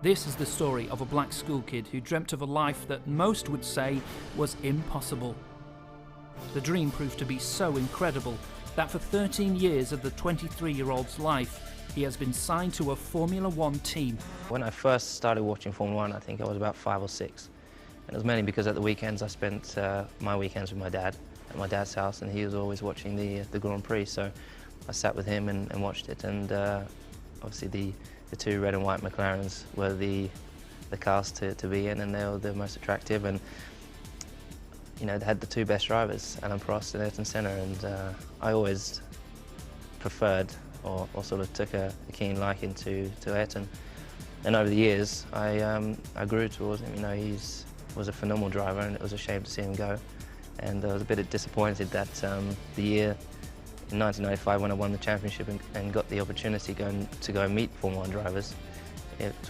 This is the story of a black school kid who dreamt of a life that most would say was impossible. The dream proved to be so incredible that for 13 years of the 23-year-old's life, he has been signed to a Formula One team. When I first started watching Formula One, I think I was about 5 or 6. And it was mainly because at the weekends I spent my weekends with my dad at my dad's house, and he was always watching the Grand Prix. So I sat with him and watched it, and obviously the two red and white McLarens were the cars to be in, and they were the most attractive. And you know, they had the two best drivers, Alan Prost and Ayrton Senna, and I always preferred or sort of took a keen liking to Ayrton. And over the years, I grew towards him. You know, he was a phenomenal driver, and it was a shame to see him go. And I was a bit disappointed that the year in 1995, when I won the championship and got the opportunity to go and meet Formula One drivers,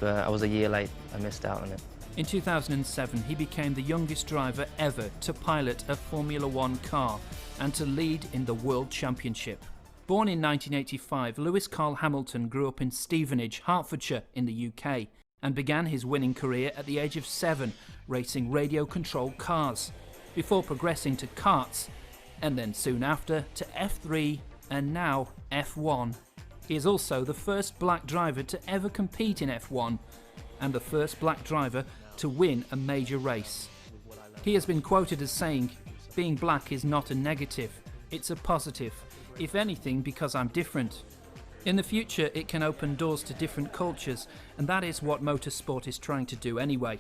I was a year late. I missed out on it. In 2007, he became the youngest driver ever to pilot a Formula One car and to lead in the World Championship. Born in 1985, Lewis Carl Hamilton grew up in Stevenage, Hertfordshire in the UK, and began his winning career at the age of 7, racing radio-controlled cars, before progressing to karts, and then soon after to F3 and now F1. He is also the first black driver to ever compete in F1 and the first black driver to win a major race. He has been quoted as saying, "Being black is not a negative, it's a positive. If anything, because I'm different." In the future, it can open doors to different cultures, and that is what motorsport is trying to do anyway.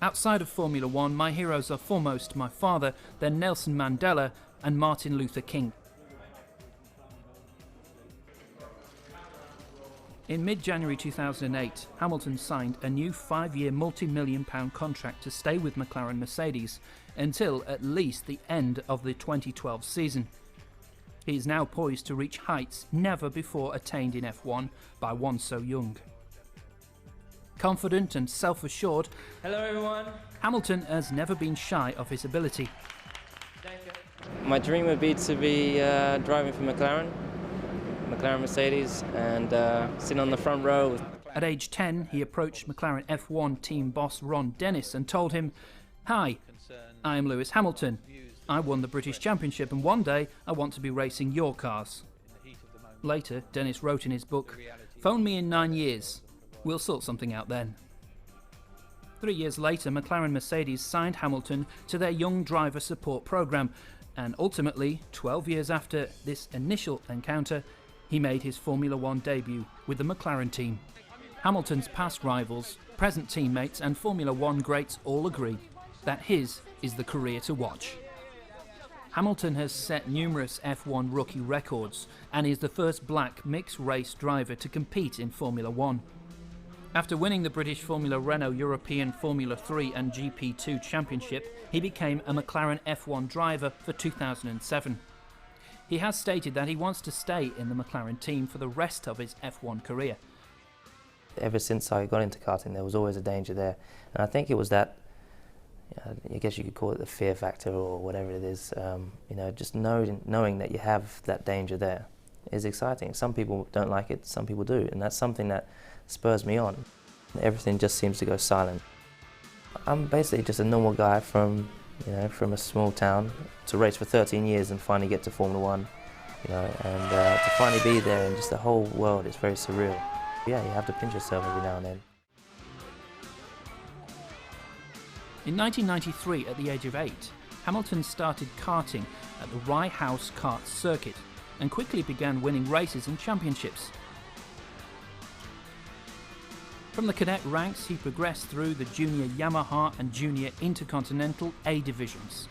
Outside of Formula One, my heroes are foremost my father, then Nelson Mandela and Martin Luther King. In mid-January 2008, Hamilton signed a new 5-year multi-million-pound contract to stay with McLaren Mercedes until at least the end of the 2012 season. He is now poised to reach heights never before attained in F1 by one so young. Confident and self-assured, Hello everyone. Hamilton has never been shy of his ability. Thank you. My dream would be to be driving for McLaren Mercedes, and sitting on the front row. At age 10, he approached McLaren F1 team boss Ron Dennis and told him, "Hi, I am Lewis Hamilton. I won the British Championship, and one day I want to be racing your cars." Later, Dennis wrote in his book, "Phone me in 9 years. We'll sort something out then." 3 years later, McLaren Mercedes signed Hamilton to their young driver support program, and ultimately, 12 years after this initial encounter, he made his Formula One debut with the McLaren team. Hamilton's past rivals, present teammates and Formula One greats all agree that his is the career to watch. Hamilton has set numerous F1 rookie records and is the first black mixed race driver to compete in Formula One. After winning the British Formula Renault European Formula 3 and GP2 Championship, he became a McLaren F1 driver for 2007. He has stated that he wants to stay in the McLaren team for the rest of his F1 career. Ever since I got into karting, there was always a danger there, and I think it was that, I guess you could call it the fear factor or whatever it is. Just knowing that you have that danger there is exciting. Some people don't like it, some people do, and that's something that spurs me on. Everything just seems to go silent. I'm basically just a normal guy from a small town to race for 13 years and finally get to Formula One, and to finally be there, and just the whole world is very surreal. Yeah, you have to pinch yourself every now and then. In 1993, at the age of 8, Hamilton started karting at the Rye House Kart Circuit and quickly began winning races and championships. From the cadet ranks, he progressed through the Junior Yamaha and Junior Intercontinental A divisions.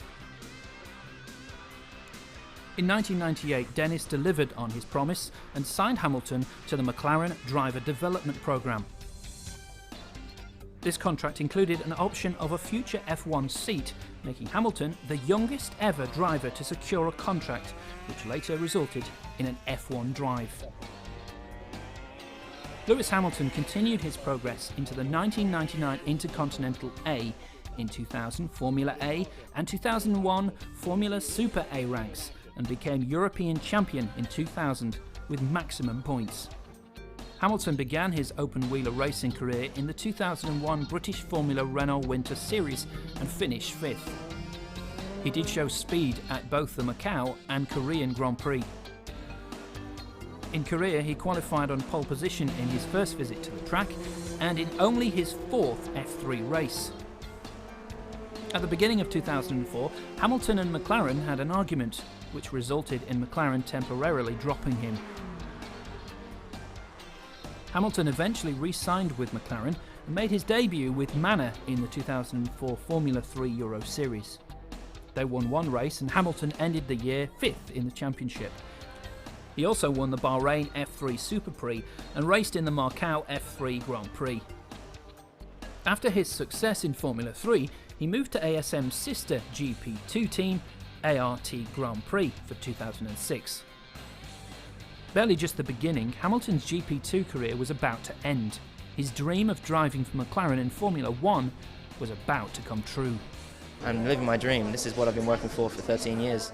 In 1998, Dennis delivered on his promise and signed Hamilton to the McLaren Driver Development Programme. This contract included an option of a future F1 seat, making Hamilton the youngest ever driver to secure a contract, which later resulted in an F1 drive. Lewis Hamilton continued his progress into the 1999 Intercontinental A, in 2000 Formula A and 2001 Formula Super A ranks, and became European champion in 2000 with maximum points. Hamilton began his open-wheeler racing career in the 2001 British Formula Renault Winter Series and finished 5th. He did show speed at both the Macau and Korean Grand Prix. In Korea, he qualified on pole position in his first visit to the track and in only his 4th F3 race. At the beginning of 2004, Hamilton and McLaren had an argument, which resulted in McLaren temporarily dropping him. Hamilton eventually re-signed with McLaren and made his debut with Manor in the 2004 Formula 3 Euro Series. They won one race and Hamilton ended the year 5th in the championship. He also won the Bahrain F3 Super Prix and raced in the Macau F3 Grand Prix. After his success in Formula 3, he moved to ASM's sister GP2 team, ART Grand Prix, for 2006. Barely just the beginning, Hamilton's GP2 career was about to end. His dream of driving for McLaren in Formula 1 was about to come true. I'm living my dream. This is what I've been working for 13 years.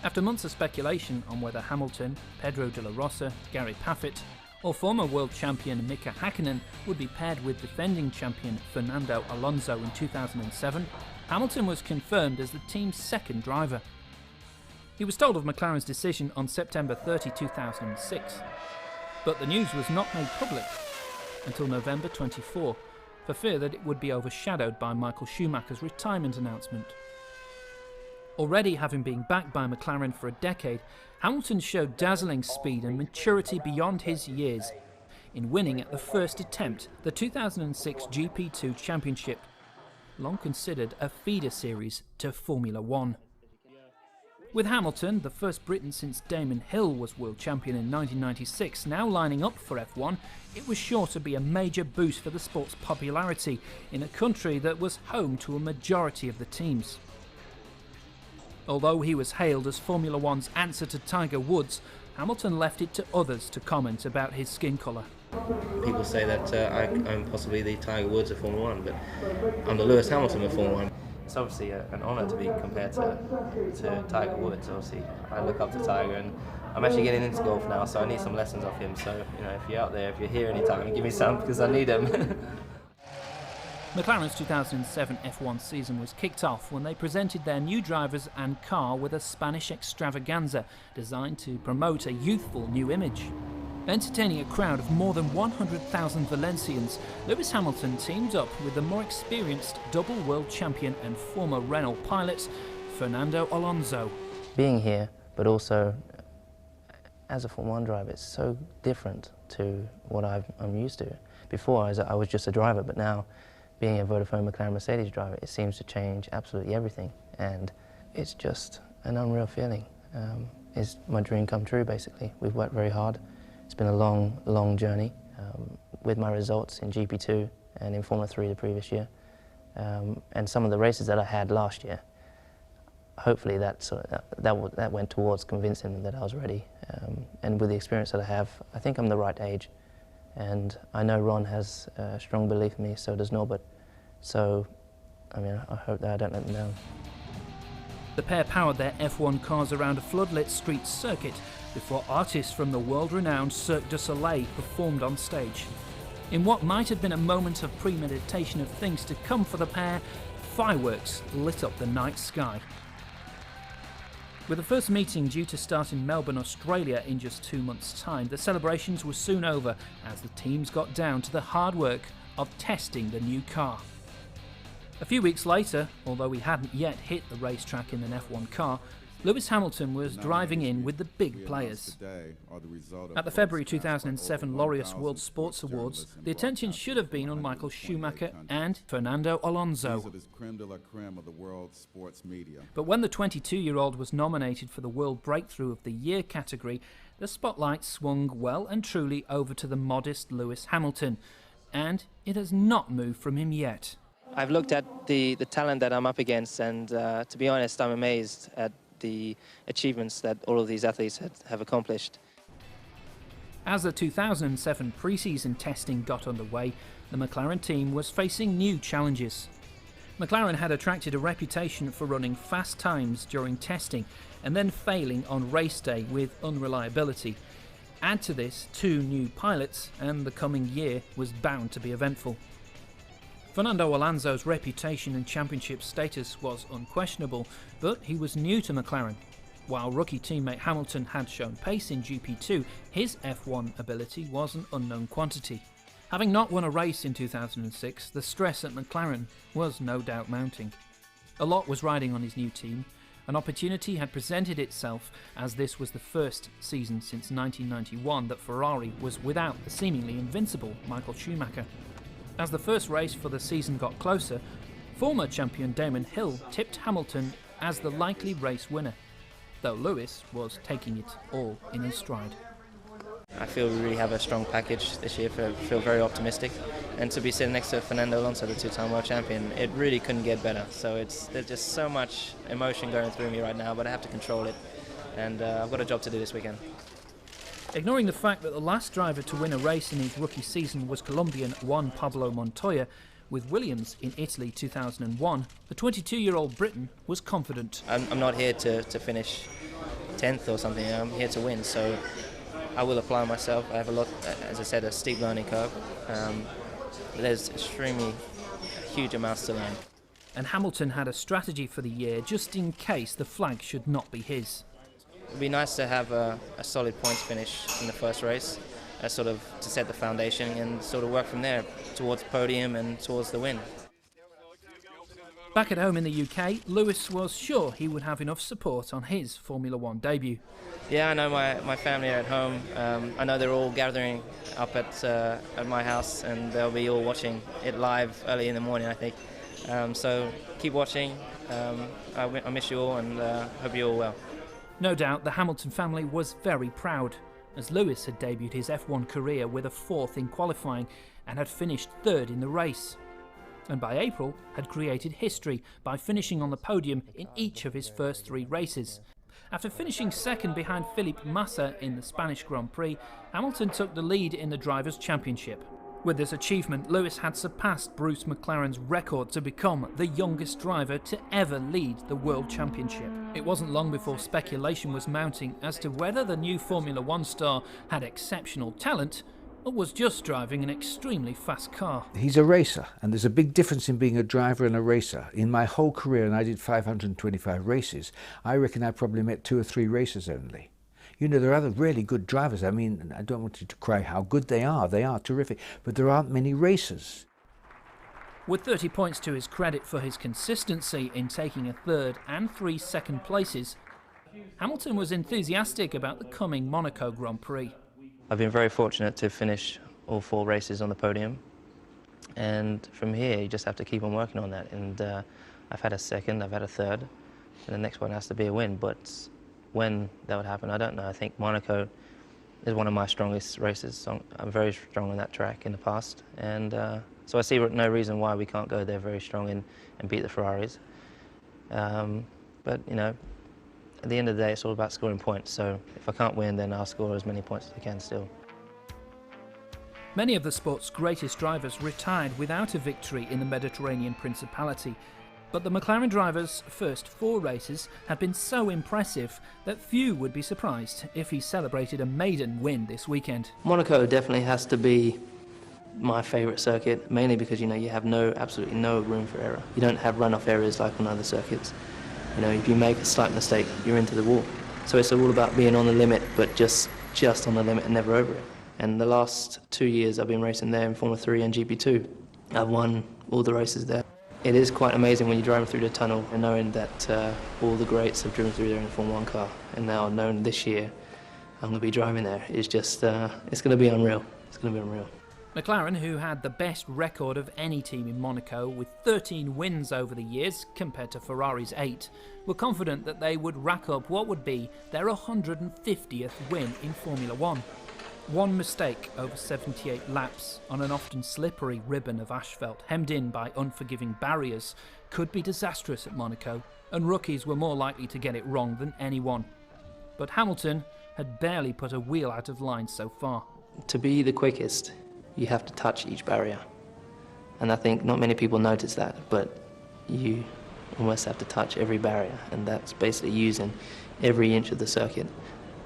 After months of speculation on whether Hamilton, Pedro de la Rosa, Gary Paffett, or former world champion Mika Hakkinen would be paired with defending champion Fernando Alonso in 2007, Hamilton was confirmed as the team's second driver. He was told of McLaren's decision on September 30, 2006, but the news was not made public until November 24, for fear that it would be overshadowed by Michael Schumacher's retirement announcement. Already having been backed by McLaren for a decade, Hamilton showed dazzling speed and maturity beyond his years in winning at the first attempt the 2006 GP2 Championship, long considered a feeder series to Formula 1. With Hamilton, the first Briton since Damon Hill was world champion in 1996, now lining up for F1, it was sure to be a major boost for the sport's popularity in a country that was home to a majority of the teams. Although he was hailed as Formula One's answer to Tiger Woods, Hamilton left it to others to comment about his skin colour. People say that I'm possibly the Tiger Woods of Formula 1, but I'm the Lewis Hamilton of Formula 1. It's obviously an honour to be compared to Tiger Woods. Obviously, I look up to Tiger, and I'm actually getting into golf now, so I need some lessons off him. So, if you're out there, if you're here anytime, give me some, because I need them. McLaren's 2007 F1 season was kicked off when they presented their new drivers and car with a Spanish extravaganza designed to promote a youthful new image. Entertaining a crowd of more than 100,000 Valencians, Lewis Hamilton teamed up with the more experienced double world champion and former Renault pilot, Fernando Alonso. Being here, but also as a Formula 1 driver, it's so different to what I'm used to. Before, I was just a driver, but now, being a Vodafone McLaren Mercedes driver, it seems to change absolutely everything, and it's just an unreal feeling. It's my dream come true, basically. We've worked very hard. It's been a long, long journey with my results in GP2 and in Formula 3 the previous year, and some of the races that I had last year. Hopefully that went towards convincing them that I was ready, and with the experience that I have, I think I'm the right age. And I know Ron has a strong belief in me, so does Norbert. So, I hope that I don't let them down. The pair powered their F1 cars around a floodlit street circuit before artists from the world-renowned Cirque du Soleil performed on stage. In what might have been a moment of premeditation of things to come for the pair, fireworks lit up the night sky. With the first meeting due to start in Melbourne, Australia in just 2 months' time, the celebrations were soon over as the teams got down to the hard work of testing the new car. A few weeks later, although he hadn't yet hit the racetrack in an F1 car, Lewis Hamilton was driving in with the big players. At the February 2007 Laureus World Sports Awards, the attention should have been on Michael Schumacher and Fernando Alonso. But when the 22-year-old was nominated for the World Breakthrough of the Year category, the spotlight swung well and truly over to the modest Lewis Hamilton, and it has not moved from him yet. I've looked at the talent that I'm up against, and to be honest, I'm amazed at the achievements that all of these athletes have accomplished. As the 2007 pre-season testing got underway, the McLaren team was facing new challenges. McLaren had attracted a reputation for running fast times during testing and then failing on race day with unreliability. Add to this 2 new pilots and the coming year was bound to be eventful. Fernando Alonso's reputation and championship status was unquestionable, but he was new to McLaren. While rookie teammate Hamilton had shown pace in GP2, his F1 ability was an unknown quantity. Having not won a race in 2006, the stress at McLaren was no doubt mounting. A lot was riding on his new team. An opportunity had presented itself, as this was the first season since 1991 that Ferrari was without the seemingly invincible Michael Schumacher. As the first race for the season got closer, former champion Damon Hill tipped Hamilton as the likely race winner, though Lewis was taking it all in his stride. I feel we really have a strong package this year. I feel very optimistic, and to be sitting next to Fernando Alonso, the 2-time world champion, it really couldn't get better. So there's just so much emotion going through me right now, but I have to control it, and I've got a job to do this weekend. Ignoring the fact that the last driver to win a race in his rookie season was Colombian Juan Pablo Montoya, with Williams in Italy 2001, the 22-year-old Briton was confident. I'm not here to finish 10th or something. I'm here to win, so I will apply myself. I have a lot, as I said, a steep learning curve. There's extremely huge amounts to learn. And Hamilton had a strategy for the year just in case the flag should not be his. It would be nice to have a solid points finish in the first race, sort of to set the foundation and sort of work from there towards the podium and towards the win. Back at home in the UK, Lewis was sure he would have enough support on his Formula One debut. Yeah, I know my family are at home. I know they're all gathering up at my house, and they'll be all watching it live early in the morning, I think. So keep watching. I miss you all, and hope you're all well. No doubt the Hamilton family was very proud, as Lewis had debuted his F1 career with a 4th in qualifying and had finished 3rd in the race. And by April had created history by finishing on the podium in each of his first 3 races. After finishing 2nd behind Felipe Massa in the Spanish Grand Prix, Hamilton took the lead in the Drivers' Championship. With this achievement, Lewis had surpassed Bruce McLaren's record to become the youngest driver to ever lead the World Championship. It wasn't long before speculation was mounting as to whether the new Formula One star had exceptional talent or was just driving an extremely fast car. He's a racer, and there's a big difference in being a driver and a racer. In my whole career, and I did 525 races, I reckon I probably met 2 or 3 racers only. You know, there are other really good drivers. I mean, I don't want you to cry how good they are terrific, but there aren't many racers. With 30 points to his credit for his consistency in taking a 3rd and 3 second places, Hamilton was enthusiastic about the coming Monaco Grand Prix. I've been very fortunate to finish all 4 races on the podium, and from here you just have to keep on working on that. And I've had a 2nd, I've had a 3rd, and the next one has to be a win. But when that would happen, I don't know. I think Monaco is one of my strongest races. So I'm very strong on that track in the past, and so I see no reason why we can't go there very strong and beat the Ferraris. But you know, at the end of the day, it's all about scoring points. So if I can't win, then I'll score as many points as I can still. Many of the sport's greatest drivers retired without a victory in the Mediterranean Principality. But the McLaren driver's first 4 races had been so impressive that few would be surprised if he celebrated a maiden win this weekend. Monaco definitely has to be my favourite circuit, mainly because you have absolutely no room for error. You don't have runoff areas like on other circuits. If you make a slight mistake, you're into the wall. So it's all about being on the limit, but just on the limit and never over it. And the last 2 years I've been racing there in Formula 3 and GP2. I've won all the races there. It is quite amazing when you're driving through the tunnel and knowing that all the greats have driven through there in a Formula 1 car, and now knowing this year I'm going to be driving there is just, it's going to be unreal. It's going to be unreal. McLaren, who had the best record of any team in Monaco with 13 wins over the years compared to Ferrari's 8, were confident that they would rack up what would be their 150th win in Formula 1. One mistake over 78 laps on an often slippery ribbon of asphalt hemmed in by unforgiving barriers could be disastrous at Monaco, and rookies were more likely to get it wrong than anyone. But Hamilton had barely put a wheel out of line so far. To be the quickest, you have to touch each barrier. And I think not many people notice that, but you almost have to touch every barrier, and that's basically using every inch of the circuit.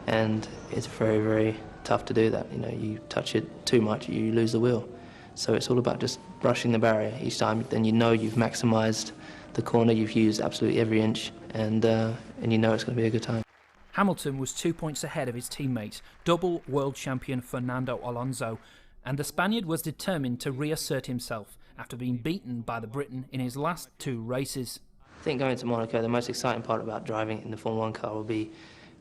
And it's very, very tough to do that. You know, you touch it too much, you lose the wheel. So it's all about just brushing the barrier each time. Then you know you've maximised the corner, you've used absolutely every inch, and you know it's going to be a good time. Hamilton was 2 points ahead of his teammate, double world champion Fernando Alonso, and the Spaniard was determined to reassert himself after being beaten by the Briton in his last 2 races. I think going to Monaco, the most exciting part about driving in the Formula 1 car will be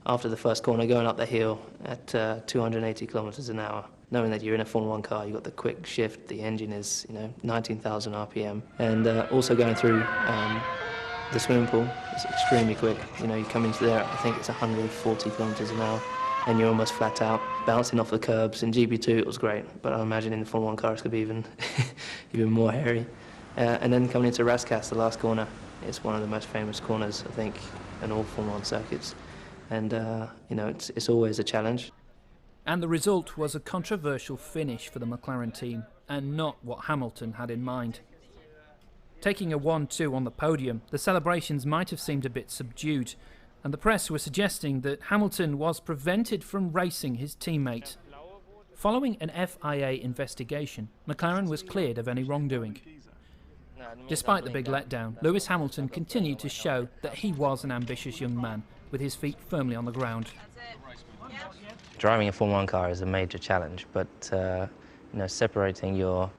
after the first corner, going up the hill at 280 kilometers an hour, knowing that you're in a Formula 1 car, you've got the quick shift, the engine is 19,000 RPM, and also going through the swimming pool is extremely quick. You know, you come into there, I think it's 140 kilometers an hour, and you're almost flat out, bouncing off the curbs. In GP2 it was great, but I imagine in the Formula 1 car it's going to be even more hairy. And then coming into Rascasse, the last corner, it's one of the most famous corners, I think, in all Formula 1 circuits. And, it's always a challenge. And the result was a controversial finish for the McLaren team, and not what Hamilton had in mind. Taking a 1-2 on the podium, the celebrations might have seemed a bit subdued, and the press were suggesting that Hamilton was prevented from racing his teammate. Following an FIA investigation, McLaren was cleared of any wrongdoing. Despite the big letdown, Lewis Hamilton continued to show that he was an ambitious young man, with his feet firmly on the ground. Driving a Formula 1 car is a major challenge, but separating your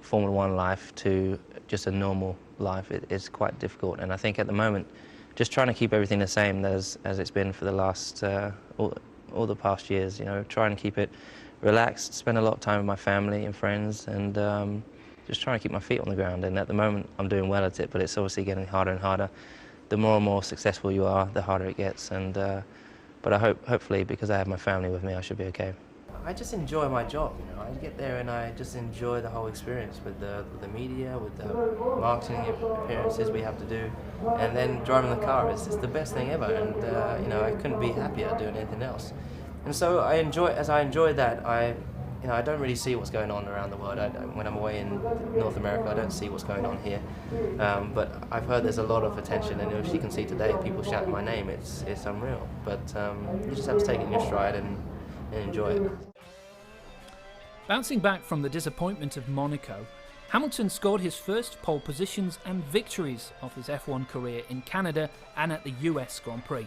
Formula 1 life to just a normal life is quite difficult. And I think at the moment, just trying to keep everything the same as it's been for the last all the past years. Trying to keep it relaxed, spend a lot of time with my family and friends, and just trying to keep my feet on the ground. And at the moment, I'm doing well at it, but it's obviously getting harder and harder. The more and more successful you are, the harder it gets. And but I hopefully, because I have my family with me, I should be okay. I just enjoy my job. I get there and I just enjoy the whole experience with the media, with the marketing appearances we have to do, and then driving the car is just the best thing ever. And I couldn't be happier doing anything else. And so as I enjoy that, I don't really see what's going on around the world. When I'm away in North America, I don't see what's going on here. But I've heard there's a lot of attention, and as you can see today, people shouting my name. It's unreal. But you just have to take it in your stride and enjoy it. Bouncing back from the disappointment of Monaco, Hamilton scored his first pole positions and victories of his F1 career in Canada and at the US Grand Prix.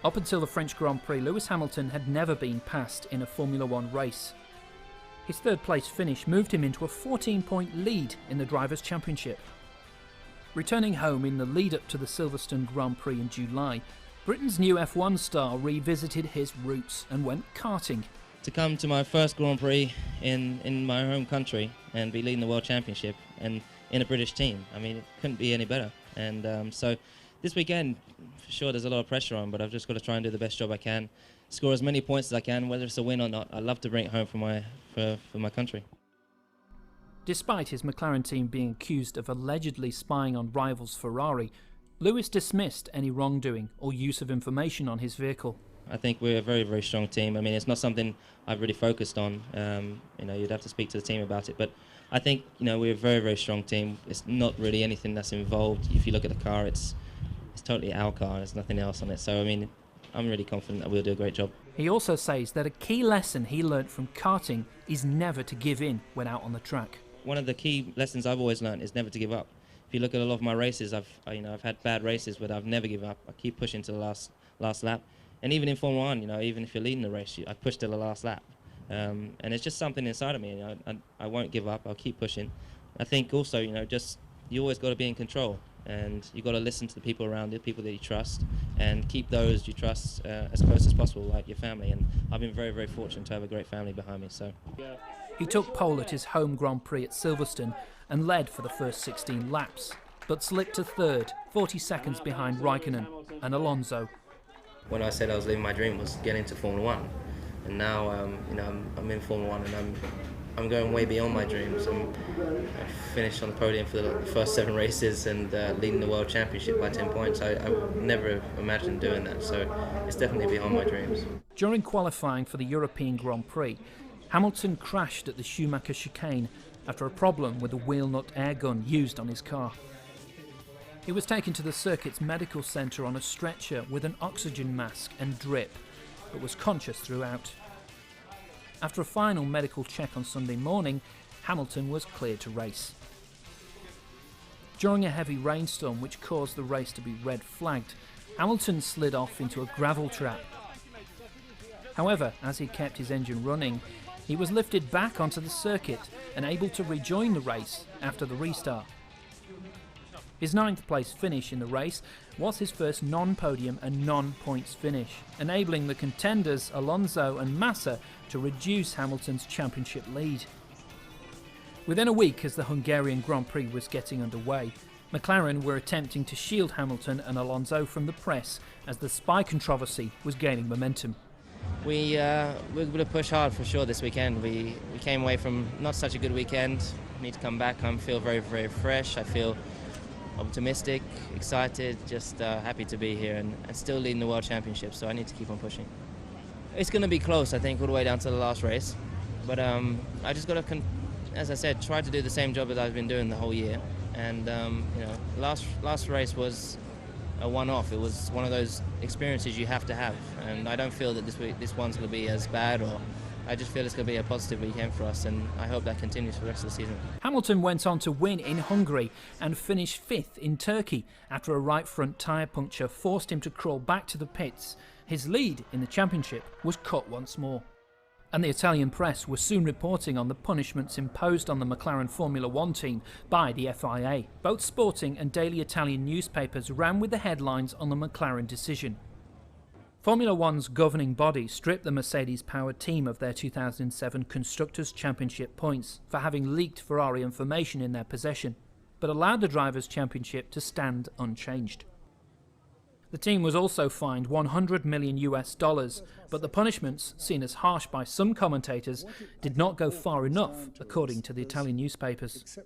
Up until the French Grand Prix, Lewis Hamilton had never been passed in a Formula 1 race. His third place finish moved him into a 14-point lead in the Drivers' Championship. Returning home in the lead-up to the Silverstone Grand Prix in July, Britain's new F1 star revisited his roots and went karting. To come to my first Grand Prix in my home country and be leading the World Championship and in a British team, I mean, it couldn't be any better. And so this weekend, for sure, there's a lot of pressure on, but I've just got to try and do the best job I can, score as many points as I can, whether it's a win or not. I'd love to bring it home for my country. Despite his McLaren team being accused of allegedly spying on rivals Ferrari, Lewis dismissed any wrongdoing or use of information on his vehicle. I think we're a very, very strong team. I mean, it's not something I've really focused on. You'd have to speak to the team about it. But I think, we're a very, very strong team. It's not really anything that's involved. If you look at the car, it's totally our car. There's nothing else on it. So, I mean, I'm really confident that we'll do a great job. He also says that a key lesson he learnt from karting is never to give in when out on the track. One of the key lessons I've always learned is never to give up. If you look at a lot of my races, I've had bad races, but I've never given up. I keep pushing to the last lap. And even in Formula 1, even if you're leading the race, I push to the last lap. And it's just something inside of me. I won't give up. I'll keep pushing. I think also, you always got to be in control. And you got to listen to the people around you, people that you trust, and keep those you trust as close as possible, like your family. And I've been very, very fortunate to have a great family behind me. So he took pole at his home Grand Prix at Silverstone and led for the first 16 laps, but slipped to third, 40 seconds behind Raikkonen and Alonso. When I said I was living my dream was getting into Formula 1, and now I'm in Formula 1 and I'm going way beyond my dreams. I finished on the podium for the first 7 races and leading the World Championship by 10 points. I would never imagined doing that, so it's definitely beyond my dreams. During qualifying for the European Grand Prix, Hamilton crashed at the Schumacher chicane after a problem with the wheel nut air gun used on his car. He was taken to the circuit's medical centre on a stretcher with an oxygen mask and drip, but was conscious throughout. After a final medical check on Sunday morning, Hamilton was cleared to race. During a heavy rainstorm which caused the race to be red flagged, Hamilton slid off into a gravel trap. However, as he kept his engine running, he was lifted back onto the circuit and able to rejoin the race after the restart. His 9th place finish in the race was his first non-podium and non-points finish, enabling the contenders Alonso and Massa to reduce Hamilton's championship lead. Within a week, as the Hungarian Grand Prix was getting underway, McLaren were attempting to shield Hamilton and Alonso from the press as the spy controversy was gaining momentum. We're going to push hard for sure this weekend. We came away from not such a good weekend. We need to come back. I feel very, very fresh. I feel optimistic, excited, just happy to be here and still leading the World Championship, so I need to keep on pushing. It's going to be close, I think, all the way down to the last race. But I just got to, as I said, try to do the same job that I've been doing the whole year. And, last race was a one-off. It was one of those experiences you have to have. And I don't feel that this one's going to be as bad, or I just feel it's going to be a positive weekend for us, and I hope that continues for the rest of the season. Hamilton went on to win in Hungary and finish 5th in Turkey after a right front tyre puncture forced him to crawl back to the pits. His lead in the championship was cut once more. And the Italian press were soon reporting on the punishments imposed on the McLaren Formula One team by the FIA. Both sporting and daily Italian newspapers ran with the headlines on the McLaren decision. Formula One's governing body stripped the Mercedes-powered team of their 2007 Constructors' Championship points for having leaked Ferrari information in their possession, but allowed the Drivers' Championship to stand unchanged. The team was also fined $100 million, but the punishments, seen as harsh by some commentators, did not go far enough, according to the Italian newspapers.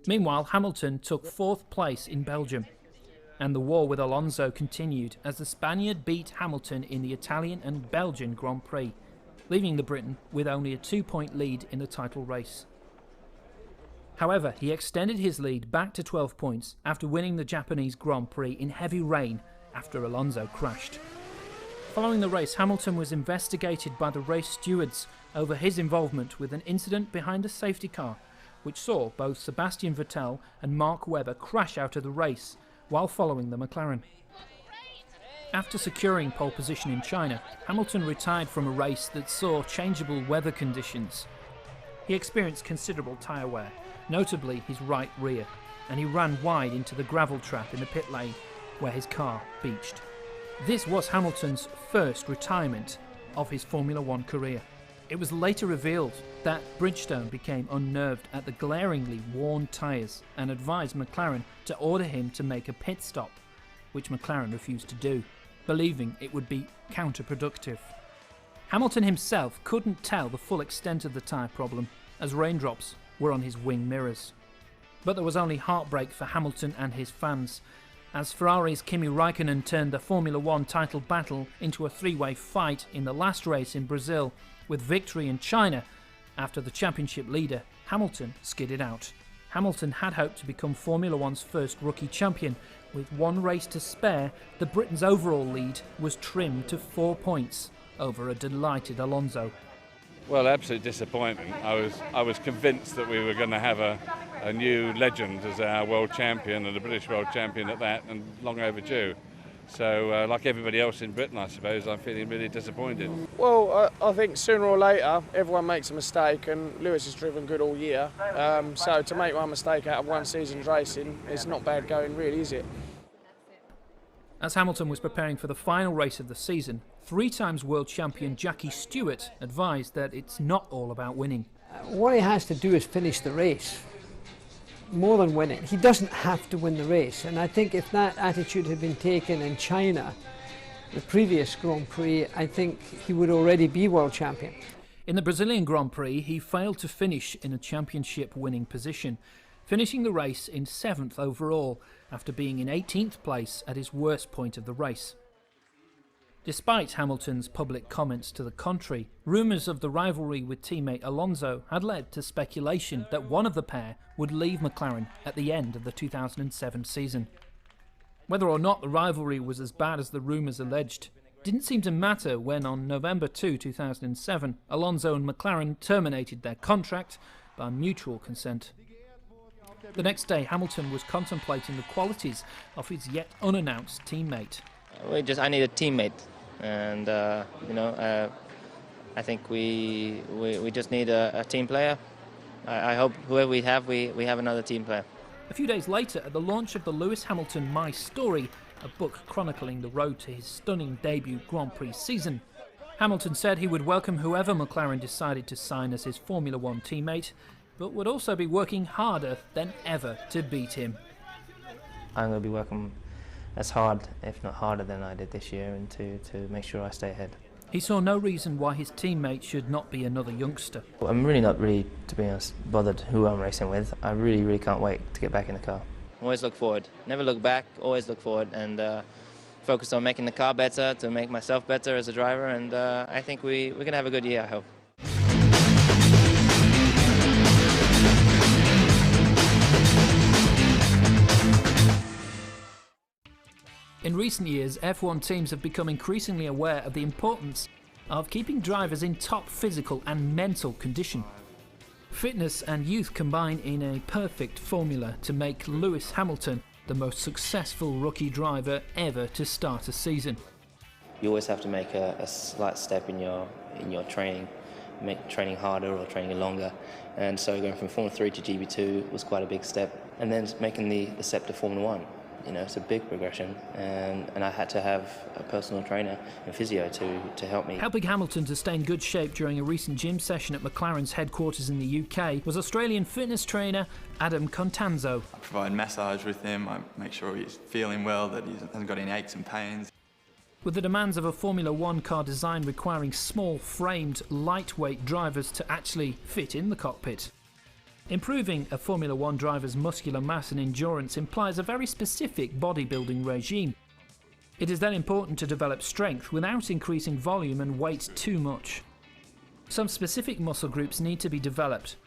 Meanwhile, Hamilton took 4th place in Belgium, and the war with Alonso continued as the Spaniard beat Hamilton in the Italian and Belgian Grand Prix, leaving the Briton with only a 2-point lead in the title race. However, he extended his lead back to 12 points after winning the Japanese Grand Prix in heavy rain after Alonso crashed. Following the race, Hamilton was investigated by the race stewards over his involvement with an incident behind a safety car, which saw both Sebastian Vettel and Mark Webber crash out of the race while following the McLaren. After securing pole position in China, Hamilton retired from a race that saw changeable weather conditions. He experienced considerable tyre wear, notably his right rear, and he ran wide into the gravel trap in the pit lane where his car beached. This was Hamilton's first retirement of his Formula One career. It was later revealed that Bridgestone became unnerved at the glaringly worn tyres and advised McLaren to order him to make a pit stop, which McLaren refused to do, believing it would be counterproductive. Hamilton himself couldn't tell the full extent of the tyre problem, as raindrops were on his wing mirrors. But there was only heartbreak for Hamilton and his fans, as Ferrari's Kimi Raikkonen turned the Formula One title battle into a 3-way fight in the last race in Brazil, with victory in China after the championship leader, Hamilton, skidded out. Hamilton had hoped to become Formula One's first rookie champion. With one race to spare, the Britain's overall lead was trimmed to 4 points over a delighted Alonso. Well, absolute disappointment. I was convinced that we were going to have a new legend as our world champion, and a British world champion at that, and long overdue. So, like everybody else in Britain, I suppose, I'm feeling really disappointed. Well, I think sooner or later, everyone makes a mistake, and Lewis has driven good all year. So to make one mistake out of one season's racing, it's not bad going, really, is it? As Hamilton was preparing for the final race of the season, 3 times world champion Jackie Stewart advised that it's not all about winning. What he has to do is finish the race, more than win it. He doesn't have to win the race, and I think if that attitude had been taken in China, the previous Grand Prix, I think he would already be world champion. In the Brazilian Grand Prix, he failed to finish in a championship winning position, finishing the race in 7th overall after being in 18th place at his worst point of the race. Despite Hamilton's public comments to the contrary, rumours of the rivalry with teammate Alonso had led to speculation that one of the pair would leave McLaren at the end of the 2007 season. Whether or not the rivalry was as bad as the rumours alleged didn't seem to matter when on November 2, 2007, Alonso and McLaren terminated their contract by mutual consent. The next day, Hamilton was contemplating the qualities of his yet unannounced teammate. I need a teammate, and I think we just need a team player. I hope whoever we have another team player. A few days later, at the launch of the Lewis Hamilton My Story, a book chronicling the road to his stunning debut Grand Prix season, Hamilton said he would welcome whoever McLaren decided to sign as his Formula One teammate, but would also be working harder than ever to beat him. I'm going to be working as hard, if not harder, than I did this year, and to make sure I stay ahead. He saw no reason why his teammate should not be another youngster. I'm really not to be honest, bothered who I'm racing with. I really can't wait to get back in the car. Always look forward, never look back, always look forward, and focus on making the car better, to make myself better as a driver, and I think we're going to have a good year, I hope. In recent years, F1 teams have become increasingly aware of the importance of keeping drivers in top physical and mental condition. Fitness and youth combine in a perfect formula to make Lewis Hamilton the most successful rookie driver ever to start a season. You always have to make a slight step in your training, make training harder or training longer, and so going from Formula 3 to GB2 was quite a big step, and then making the step to Formula 1. You know, it's a big progression, and I had to have a personal trainer and physio to help me. Helping Hamilton to stay in good shape during a recent gym session at McLaren's headquarters in the UK was Australian fitness trainer Adam Contanzo. I provide massage with him, I make sure he's feeling well, that he hasn't got any aches and pains. With the demands of a Formula One car design requiring small-framed, lightweight drivers to actually fit in the cockpit, improving a Formula One driver's muscular mass and endurance implies a very specific bodybuilding regime. It is then important to develop strength without increasing volume and weight too much. Some specific muscle groups need to be developed,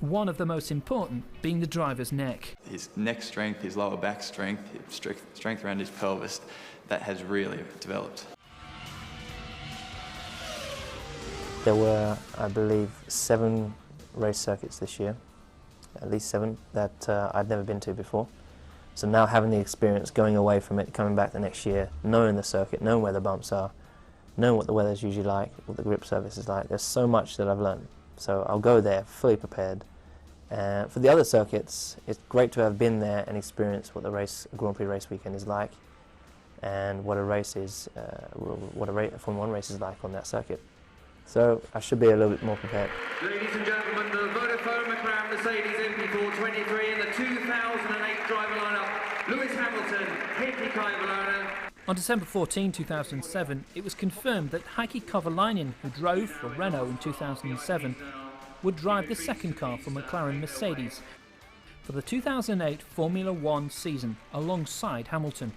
one of the most important being the driver's neck. His neck strength, his lower back strength, strength around his pelvis, that has really developed. There were, I believe, 7 race circuits this year, at least 7, that I'd never been to before. So now having the experience, going away from it, coming back the next year, knowing the circuit, knowing where the bumps are, knowing what the weather's usually like, what the grip surface is like, there's so much that I've learned. So I'll go there fully prepared. For the other circuits, it's great to have been there and experienced what the Grand Prix race weekend is like, and what a race is, what a Formula 1 race is like on that circuit. So I should be a little bit more prepared. Ladies and gentlemen, the Vodafone McLaren Mercedes MP423 in the 2008 driver lineup, Lewis Hamilton, Heikki Kovalainen. On December 14, 2007, it was confirmed that Heikki Kovalainen, who drove for Renault in 2007, would drive the second car for McLaren Mercedes for the 2008 Formula One season alongside Hamilton.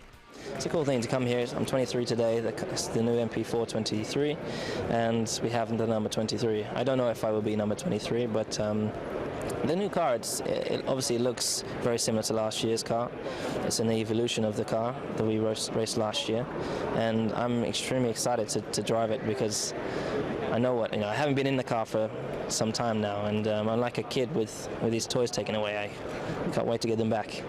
It's a cool thing to come here. I'm 23 today, it's the new MP423, and we have the number 23. I don't know if I will be number 23, but the new car, it obviously looks very similar to last year's car. It's an evolution of the car that we raced last year, and I'm extremely excited to drive it because I know I haven't been in the car for some time now, and I'm like a kid with these toys taken away. I can't wait to get them back.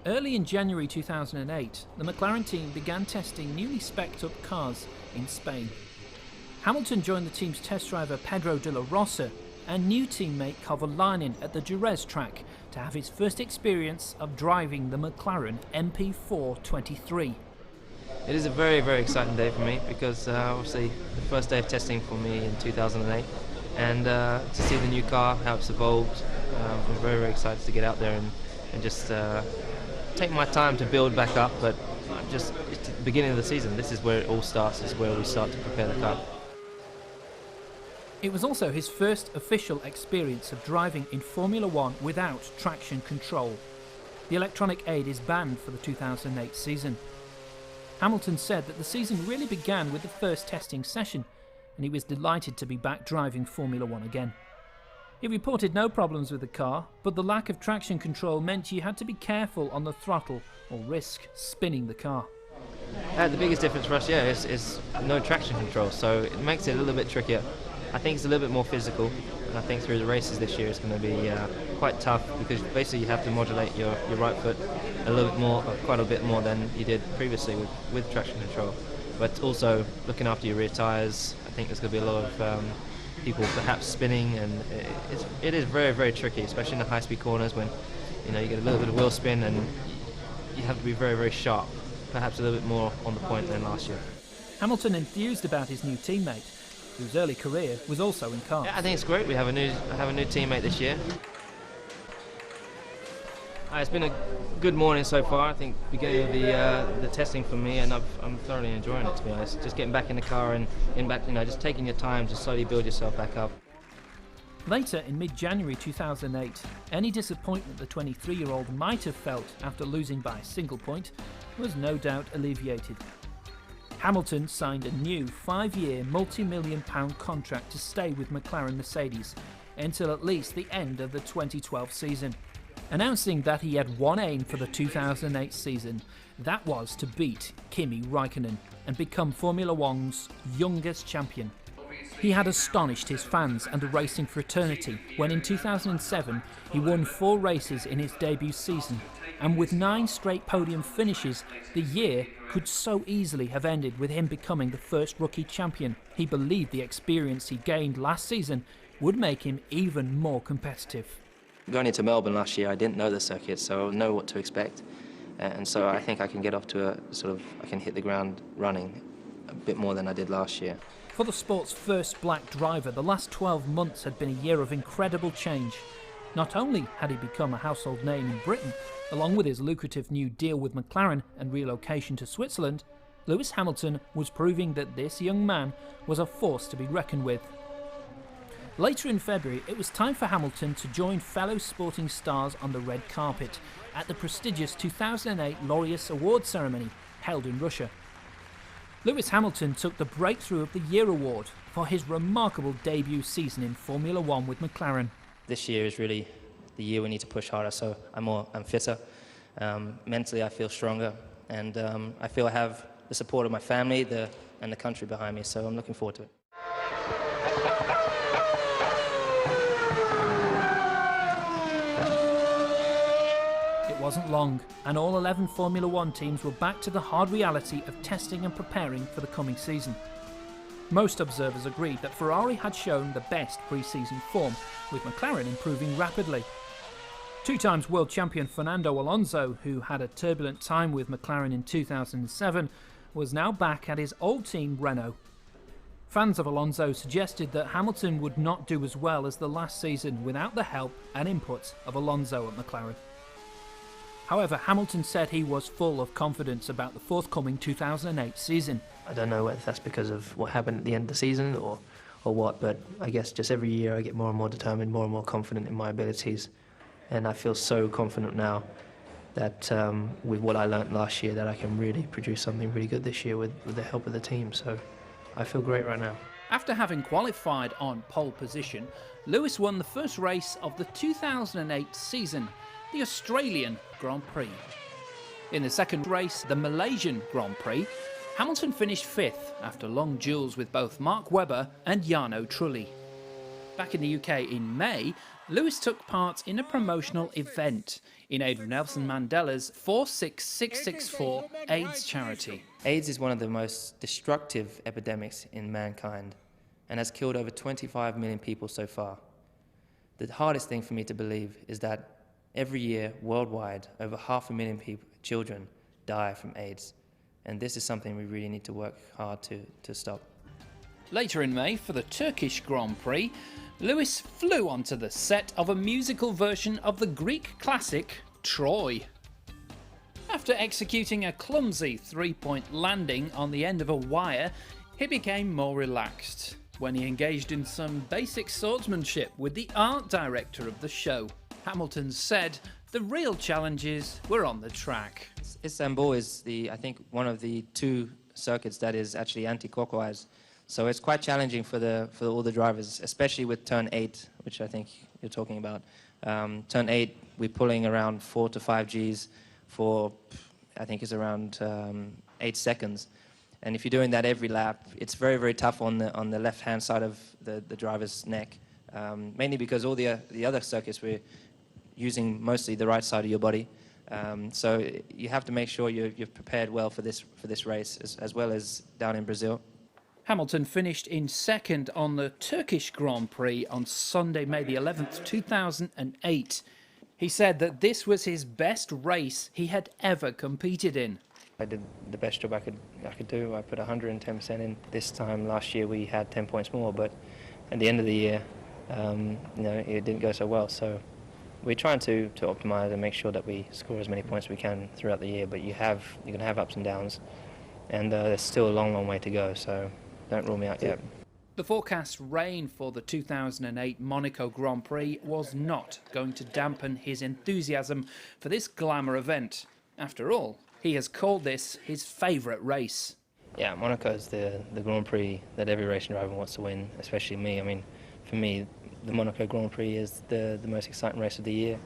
Early in January 2008, the McLaren team began testing newly spec'd up cars in Spain. Hamilton joined the team's test driver Pedro de la Rosa and new teammate Kovalainen at the Jerez track to have his first experience of driving the McLaren MP423. It is a very, very exciting day for me because obviously the first day of testing for me in 2008, and to see the new car, how it's evolved, I'm very, very excited to get out there and just take my time to build back up, but it's the beginning of the season. This is where it all starts, is where we start to prepare the car. It was also his first official experience of driving in Formula One without traction control. The electronic aid is banned for the 2008 season. Hamilton said that the season really began with the first testing session, and he was delighted to be back driving Formula One again. He reported no problems with the car, but the lack of traction control meant you had to be careful on the throttle or risk spinning the car. The biggest difference for us, is no traction control, so it makes it a little bit trickier. I think it's a little bit more physical, and I think through the races this year it's going to be quite tough, because basically you have to modulate your right foot a little bit more, quite a bit more than you did previously with traction control. But also looking after your rear tyres, I think there's going to be a lot of people perhaps spinning, and it is very, very tricky, especially in the high-speed corners when you get a little bit of wheel spin, and you have to be very, very sharp, perhaps a little bit more on the point than last year. Hamilton enthused about his new teammate, whose early career was also in karts. Yeah, I think it's great. I have a new teammate this year. It's been a good morning so far. I think beginning of the testing for me, and I'm thoroughly enjoying it, to be honest. Just getting back in the car and just taking your time to slowly build yourself back up. Later, in mid-January 2008, any disappointment the 23-year-old might have felt after losing by a single point was no doubt alleviated. Hamilton signed a new 5-year, multi-million-pound contract to stay with McLaren Mercedes until at least the end of the 2012 season, announcing that he had one aim for the 2008 season. That was to beat Kimi Räikkönen and become Formula One's youngest champion. He had astonished his fans and the racing fraternity when in 2007 he won 4 races in his debut season, and with 9 straight podium finishes, the year could so easily have ended with him becoming the first rookie champion. He believed the experience he gained last season would make him even more competitive. Going into Melbourne last year, I didn't know the circuit, so I know what to expect, and so I think I can get off to I can hit the ground running a bit more than I did last year. For the sport's first black driver, the last 12 months had been a year of incredible change. Not only had he become a household name in Britain, along with his lucrative new deal with McLaren and relocation to Switzerland, Lewis Hamilton was proving that this young man was a force to be reckoned with. Later in February, it was time for Hamilton to join fellow sporting stars on the red carpet at the prestigious 2008 Laureus Award ceremony held in Russia. Lewis Hamilton took the Breakthrough of the Year award for his remarkable debut season in Formula One with McLaren. This year is really the year we need to push harder, so I'm fitter. Mentally I feel stronger, and I feel I have the support of my family and the country behind me, so I'm looking forward to it. It wasn't long, and all 11 Formula One teams were back to the hard reality of testing and preparing for the coming season. Most observers agreed that Ferrari had shown the best pre-season form, with McLaren improving rapidly. 2-times world champion Fernando Alonso, who had a turbulent time with McLaren in 2007, was now back at his old team Renault. Fans of Alonso suggested that Hamilton would not do as well as the last season without the help and input of Alonso at McLaren. However, Hamilton said he was full of confidence about the forthcoming 2008 season. I don't know whether that's because of what happened at the end of the season or what, but I guess just every year I get more and more determined, more and more confident in my abilities. And I feel so confident now that with what I learnt last year, that I can really produce something really good this year with the help of the team. So I feel great right now. After having qualified on pole position, Lewis won the first race of the 2008 season, the Australian Grand Prix. In the second race, the Malaysian Grand Prix, Hamilton finished 5th after long duels with both Mark Webber and Jarno Trulli. Back in the UK in May, Lewis took part in a promotional event in aid of Nelson Mandela's 46664 AIDS charity. AIDS is one of the most destructive epidemics in mankind and has killed over 25 million people so far. The hardest thing for me to believe is that every year, worldwide, over 500,000 children die from AIDS. And this is something we really need to work hard to stop. Later in May, for the Turkish Grand Prix, Lewis flew onto the set of a musical version of the Greek classic Troy. After executing a clumsy 3-point landing on the end of a wire, he became more relaxed when he engaged in some basic swordsmanship with the art director of the show. Hamilton said the real challenges were on the track. Istanbul is I think one of the 2 circuits that is actually anti-clockwise. So it's quite challenging for all the drivers, especially with turn 8, which I think you're talking about. Turn 8, we're pulling around 4 to 5 Gs for, I think it's around 8 seconds. And if you're doing that every lap, it's very, very tough on the left-hand side of the driver's neck, mainly because all the other circuits we're using mostly the right side of your body. So you have to make sure you're prepared well for this race, as well as down in Brazil. Hamilton finished in second on the Turkish Grand Prix on Sunday, May the 11th, 2008. He said that this was his best race he had ever competed in. I did the best job I could do. I put 110% in. This time last year we had 10 points more, but at the end of the year, it didn't go so well. So we're trying to optimise and make sure that we score as many points as we can throughout the year. But you're going to have ups and downs, and there's still a long, long way to go. So don't rule me out yet. The forecast rain for the 2008 Monaco Grand Prix was not going to dampen his enthusiasm for this glamour event. After all, he has called this his favourite race. Yeah, Monaco is the Grand Prix that every racing driver wants to win, especially me. I mean, for me, the Monaco Grand Prix is the most exciting race of the year,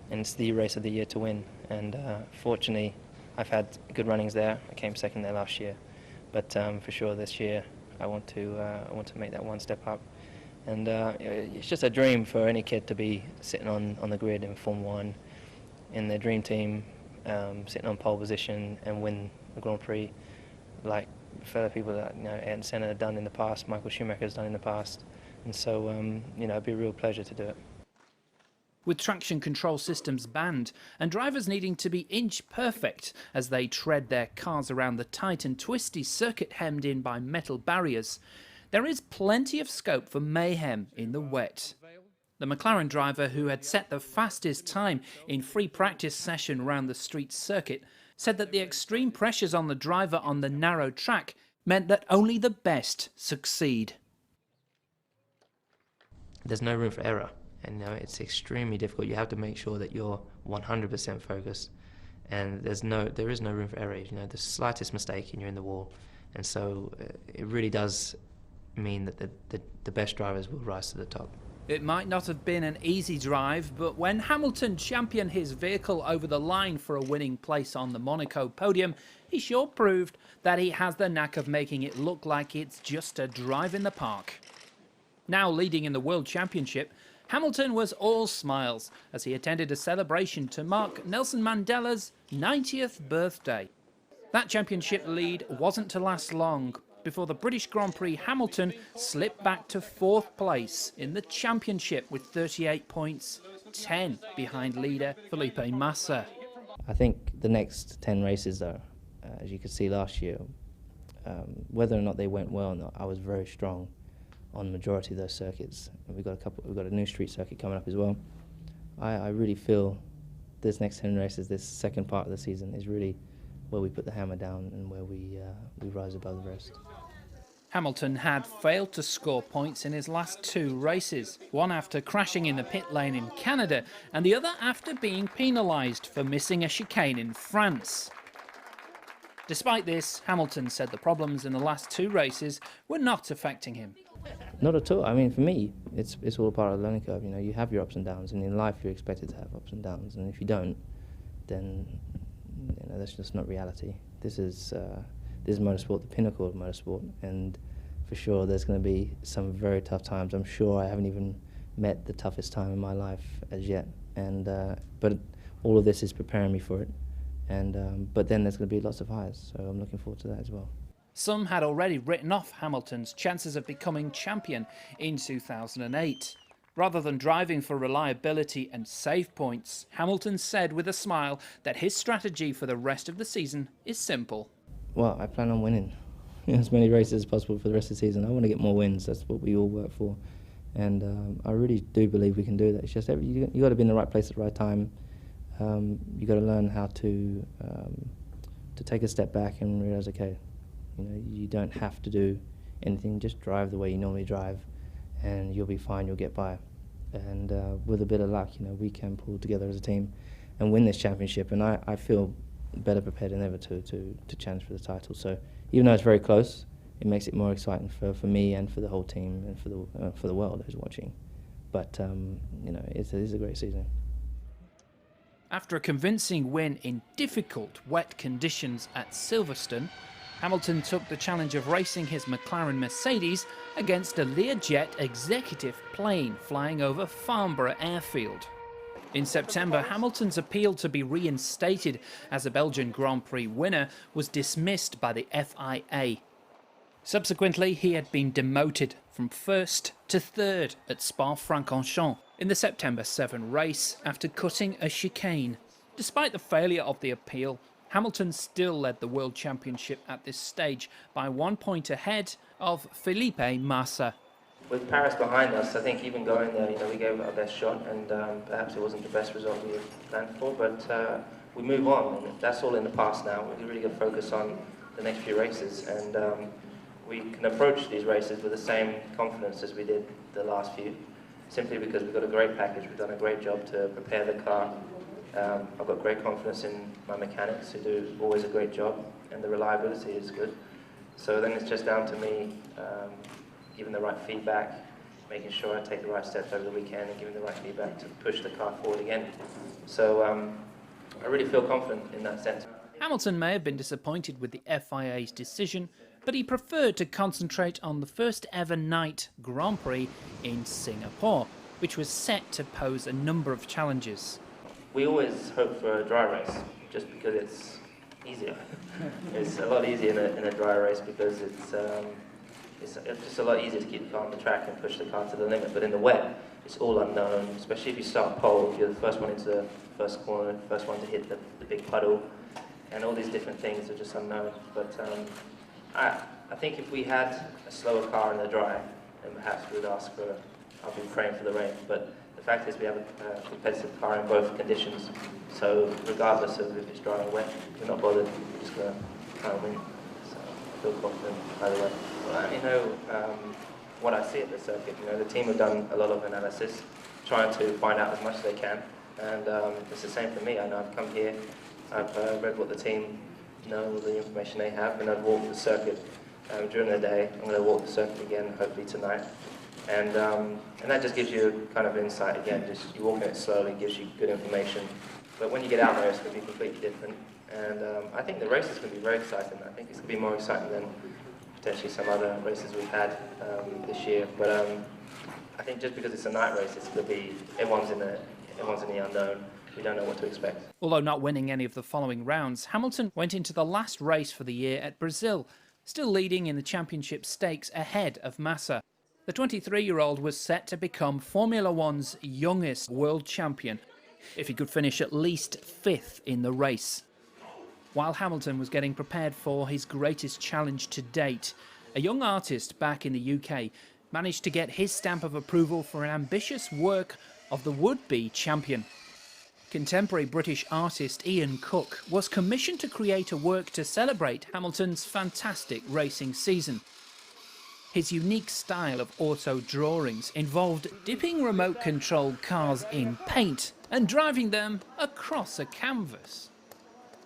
and it's the race of the year to win. And fortunately, I've had good runnings there. I came second there last year, but for sure this year I want to make that one step up. And it's just a dream for any kid to be sitting on the grid in Formula 1 in their dream team, sitting on pole position and win the Grand Prix, like fellow people that Ayrton Senna have done in the past, Michael Schumacher has done in the past. And so, it'd be a real pleasure to do it. With traction control systems banned and drivers needing to be inch perfect as they tread their cars around the tight and twisty circuit hemmed in by metal barriers, there is plenty of scope for mayhem in the wet. The McLaren driver, who had set the fastest time in free practice session around the street circuit, said that the extreme pressures on the driver on the narrow track meant that only the best succeed. There's no room for error, and it's extremely difficult. You have to make sure that you're 100% focused, and there is no room for error. The slightest mistake and you're in the wall, and so it really does mean that the best drivers will rise to the top. It might not have been an easy drive, but when Hamilton championed his vehicle over the line for a winning place on the Monaco podium, he sure proved that he has the knack of making it look like it's just a drive in the park. Now leading in the World Championship, Hamilton was all smiles as he attended a celebration to mark Nelson Mandela's 90th birthday. That championship lead wasn't to last long. Before the British Grand Prix, Hamilton slipped back to 4th place in the championship with 38 points, 10 behind leader Felipe Massa. I think the next 10 races, though, as you could see last year, whether or not they went well or not, I was very strong on the majority of those circuits. We've got a new street circuit coming up as well. I really feel this next 10 races, this second part of the season, is really where we put the hammer down and where we rise above the rest. Hamilton had failed to score points in his last 2 races, one after crashing in the pit lane in Canada and the other after being penalised for missing a chicane in France. Despite this, Hamilton said the problems in the last 2 races were not affecting him. Not at all. I mean, for me, it's all part of the learning curve. You have your ups and downs, and in life you're expected to have ups and downs, and if you don't, then that's just not reality. This is motorsport, the pinnacle of motorsport, and for sure there's going to be some very tough times. I'm sure I haven't even met the toughest time in my life as yet, and but all of this is preparing me for it, and but then there's going to be lots of highs, so I'm looking forward to that as well. Some had already written off Hamilton's chances of becoming champion in 2008. Rather than driving for reliability and save points, Hamilton said with a smile that his strategy for the rest of the season is simple. Well, I plan on winning as many races as possible for the rest of the season. I want to get more wins. That's what we all work for. And I really do believe we can do that. It's just you got to be in the right place at the right time. You got to learn how to take a step back and realize, okay, you don't have to do anything. Just drive the way you normally drive, and you'll be fine. You'll get by. And with a bit of luck, we can pull together as a team and win this championship. And I feel better prepared than ever to challenge for the title. So even though it's very close, it makes it more exciting for me and for the whole team and for the world who's watching. But you know, it is a great season. After a convincing win in difficult wet conditions at Silverstone, Hamilton took the challenge of racing his McLaren Mercedes against a Learjet executive plane flying over Farnborough Airfield. In September, Hamilton's appeal to be reinstated as a Belgian Grand Prix winner was dismissed by the FIA. Subsequently, he had been demoted from first to third at Spa-Francorchamps in the September 7 race after cutting a chicane. Despite the failure of the appeal, Hamilton still led the World Championship at this stage by 1 point ahead of Felipe Massa. With Paris behind us, I think even going there, you know, we gave it our best shot, and perhaps it wasn't the best result we had planned for, but we move on, and that's all in the past now. We really got to focus on the next few races, and we can approach these races with the same confidence as we did the last few, simply because we've got a great package, we've done a great job to prepare the car. I've got great confidence in my mechanics who do always a great job, and the reliability is good. So then it's just down to me giving the right feedback, making sure I take the right steps over the weekend and giving the right feedback to push the car forward again. So I really feel confident in that sense. Hamilton may have been disappointed with the FIA's decision, but he preferred to concentrate on the first ever night Grand Prix in Singapore, which was set to pose a number of challenges. We always hope for a dry race, just because it's easier. It's a lot easier in a dry race because it's just a lot easier to keep the car on the track and push the car to the limit. But in the wet, it's all unknown, especially if you start pole, if you're the first one into the first corner, first one to hit the big puddle, and all these different things are just unknown. But I think if we had a slower car in the dry, then perhaps we would ask for, I'll be praying for the rain. But the fact is we have a competitive car in both conditions, so regardless of if it's dry or wet, we're not bothered, we're just going to try and win. So I feel confident either way. Well, I only know what I see at the circuit. You know, the team have done a lot of analysis, trying to find out as much as they can, and it's the same for me. I know I've come here, I've read what the team know, all the information they have, and I've walked the circuit during the day. I'm going to walk the circuit again, hopefully tonight. And that just gives you kind of insight again, just you walking it slowly gives you good information. But when you get out there, it's going to be completely different. And I think the race is going to be very exciting. I think it's going to be more exciting than potentially some other races we've had this year. But I think just because it's a night race, it's going to be, everyone's in the unknown. We don't know what to expect. Although not winning any of the following rounds, Hamilton went into the last race for the year at Brazil, still leading in the championship stakes ahead of Massa. The 23-year-old was set to become Formula One's youngest world champion if he could finish at least 5th in the race. While Hamilton was getting prepared for his greatest challenge to date, a young artist back in the UK managed to get his stamp of approval for an ambitious work of the would-be champion. Contemporary British artist Ian Cook was commissioned to create a work to celebrate Hamilton's fantastic racing season. His unique style of auto drawings involved dipping remote-controlled cars in paint and driving them across a canvas.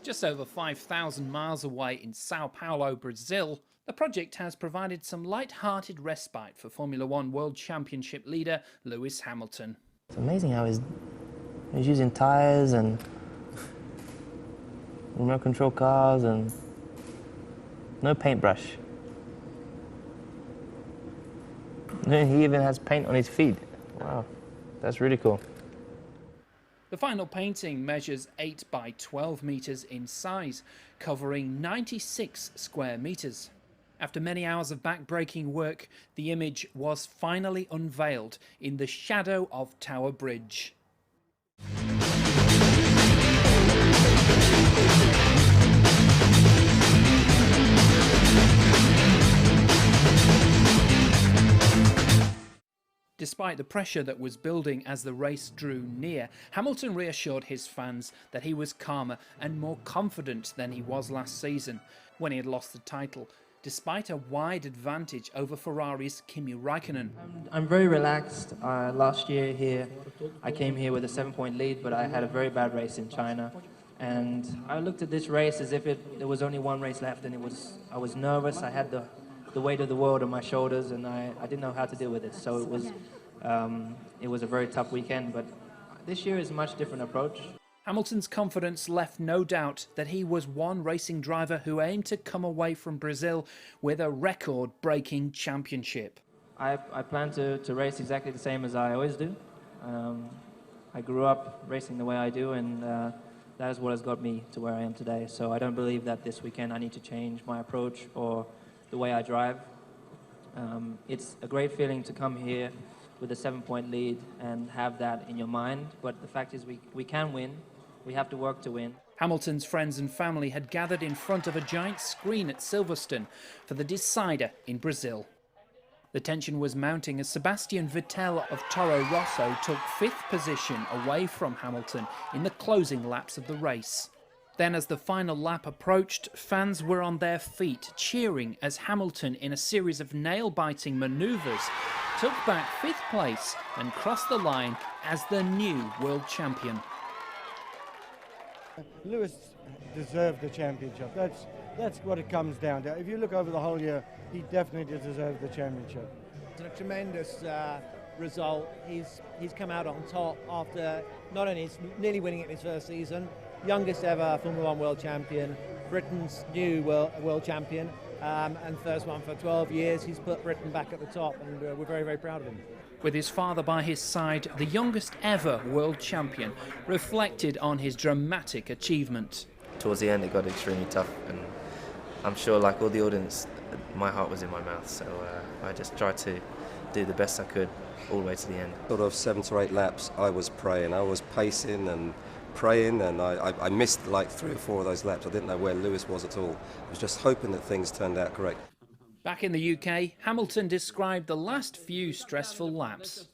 Just over 5,000 miles away in Sao Paulo, Brazil, the project has provided some light-hearted respite for Formula One World Championship leader Lewis Hamilton. It's amazing how he's using tyres and remote-control cars and no paintbrush. He even has paint on his feet. Wow, that's really cool. The final painting measures 8 by 12 metres in size, covering 96 square metres. After many hours of back-breaking work, the image was finally unveiled in the shadow of Tower Bridge. Despite the pressure that was building as the race drew near, Hamilton reassured his fans that he was calmer and more confident than he was last season, when he had lost the title, despite a wide advantage over Ferrari's Kimi Räikkönen. I'm very relaxed. Last year here, I came here with a 7-point lead, but I had a very bad race in China. And I looked at this race as if there was only one race left, and I was nervous. I had the the weight of the world on my shoulders, and I didn't know how to deal with it. So it was a very tough weekend, but this year is a much different approach. Hamilton's confidence left no doubt that he was one racing driver who aimed to come away from Brazil with a record-breaking championship. I plan to race exactly the same as I always do. I grew up racing the way I do, and that is what has got me to where I am today. So I don't believe that this weekend I need to change my approach or the way I drive. It's a great feeling to come here with a 7-point lead and have that in your mind, but the fact is we can win. We have to work to win. Hamilton's friends and family had gathered in front of a giant screen at Silverstone for the decider in Brazil. The tension was mounting as Sebastian Vettel of Toro Rosso took 5th position away from Hamilton in the closing laps of the race. Then as the final lap approached, fans were on their feet, cheering as Hamilton, in a series of nail-biting manoeuvres, took back 5th place and crossed the line as the new world champion. Lewis deserved the championship. That's what it comes down to. If you look over the whole year, he definitely deserved the championship. It's a tremendous result. He's come out on top after not only nearly winning it in his first season, youngest ever Formula 1 world champion, Britain's new world champion, and first one for 12 years. He's put Britain back at the top, and we're very, very proud of him. With his father by his side, the youngest ever world champion reflected on his dramatic achievement. Towards the end it got extremely tough, and I'm sure, like all the audience, my heart was in my mouth, so I just tried to do the best I could all the way to the end. Sort of 7 to 8 laps I was praying. I was pacing and praying, and I missed like 3 or 4 of those laps. I didn't know where Lewis was at all. I was just hoping that things turned out correct. Back in the UK, Hamilton described the last few stressful laps.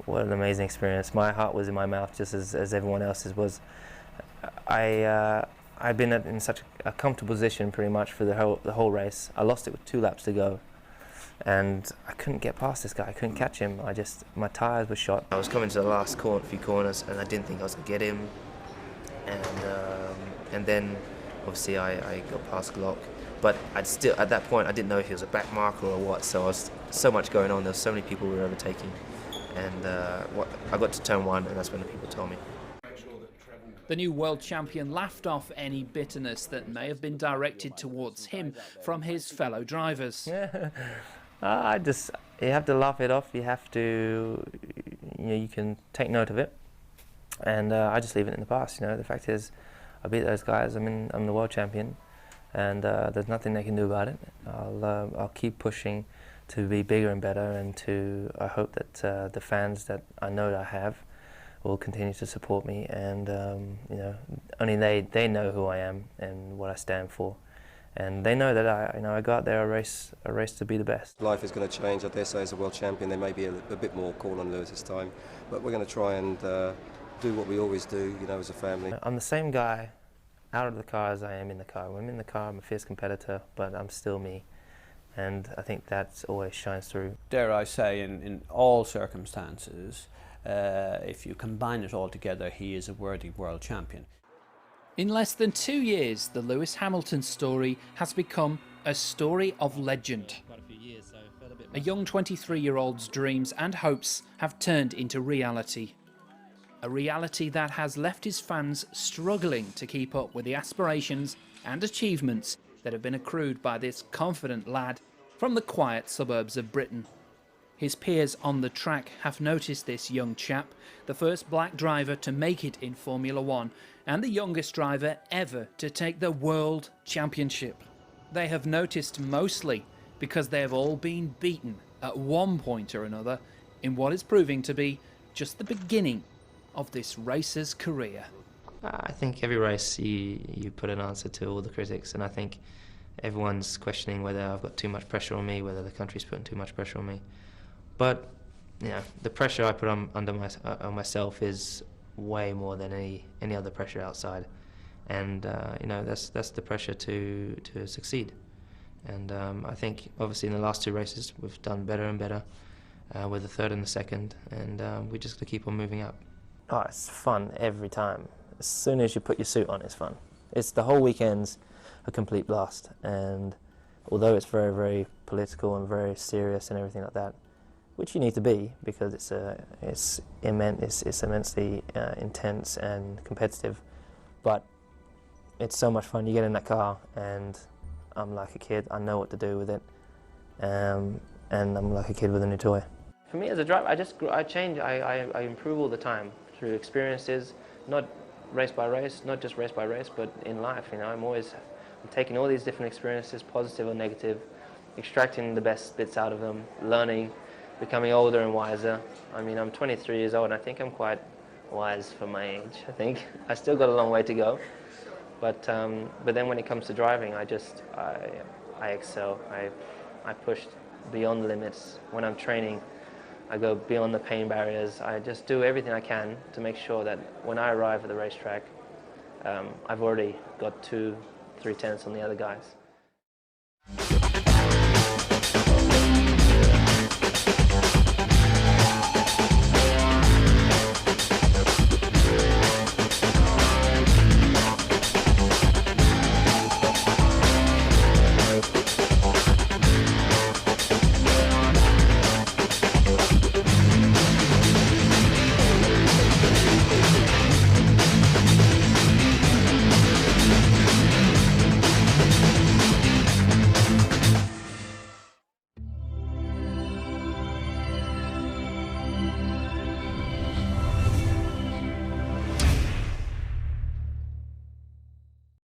What an amazing experience. My heart was in my mouth just as everyone else's was. I'd been in such a comfortable position pretty much for the whole race. I lost it with 2 laps to go, and I couldn't get past this guy. I couldn't catch him. My tyres were shot. I was coming to the last few corners, and I didn't think I was going to get him. And then obviously I got past Glock. But at that point, I didn't know if he was a back marker or what, so I was so much going on. There were so many people we were overtaking. And I got to turn 1, and that's when the people told me. The new world champion laughed off any bitterness that may have been directed towards him from his fellow drivers. Yeah. You have to laugh it off. You have to, you can take note of it. And I just leave it in the past. The fact is, I beat those guys. I'm the world champion. And there's nothing they can do about it. I'll keep pushing to be bigger and better, and I hope that the fans that I know that I have will continue to support me, and only they know who I am and what I stand for, and they know that I go out there, I race to be the best. Life is going to change. I dare say, as a world champion, there may be a bit more call on Lewis this time, but we're going to try and do what we always do, as a family. I'm the same guy out of the car as I am in the car. When I'm in the car, I'm a fierce competitor, but I'm still me. And I think that always shines through. Dare I say, in all circumstances, if you combine it all together, he is a worthy world champion. In less than 2 years, the Lewis Hamilton story has become a story of legend. A young 23-year-old's dreams and hopes have turned into reality. A reality that has left his fans struggling to keep up with the aspirations and achievements that have been accrued by this confident lad from the quiet suburbs of Britain. His peers on the track have noticed this young chap, the first black driver to make it in Formula 1 and the youngest driver ever to take the World Championship. They have noticed mostly because they have all been beaten at one point or another in what is proving to be just the beginning of this racer's career. I think every race you put an answer to all the critics, and I think everyone's questioning whether I've got too much pressure on me, whether the country's putting too much pressure on me. But the pressure I put on myself is way more than any other pressure outside, and that's the pressure to succeed. And I think obviously in the last 2 races we've done better and better. We're the 3rd and the 2nd, and we just got to keep on moving up. Oh, it's fun every time. As soon as you put your suit on, it's fun. It's the whole weekend's a complete blast, and although it's very, very political and very serious and everything like that, which you need to be because it's immensely intense and competitive. But it's so much fun. You get in that car and I'm like a kid. I know what to do with it, and I'm like a kid with a new toy. For me as a driver, I change. I improve all the time through experiences, not race by race, not just race by race, but in life. You know, I'm taking all these different experiences, positive or negative, extracting the best bits out of them, learning, becoming older and wiser. I mean, I'm 23 years old and I think I'm quite wise for my age, I think. I still got a long way to go. But then when it comes to driving, I excel. I push beyond the limits. When I'm training, I go beyond the pain barriers. I just do everything I can to make sure that when I arrive at the racetrack, I've already got 2-3 tenths on the other guys.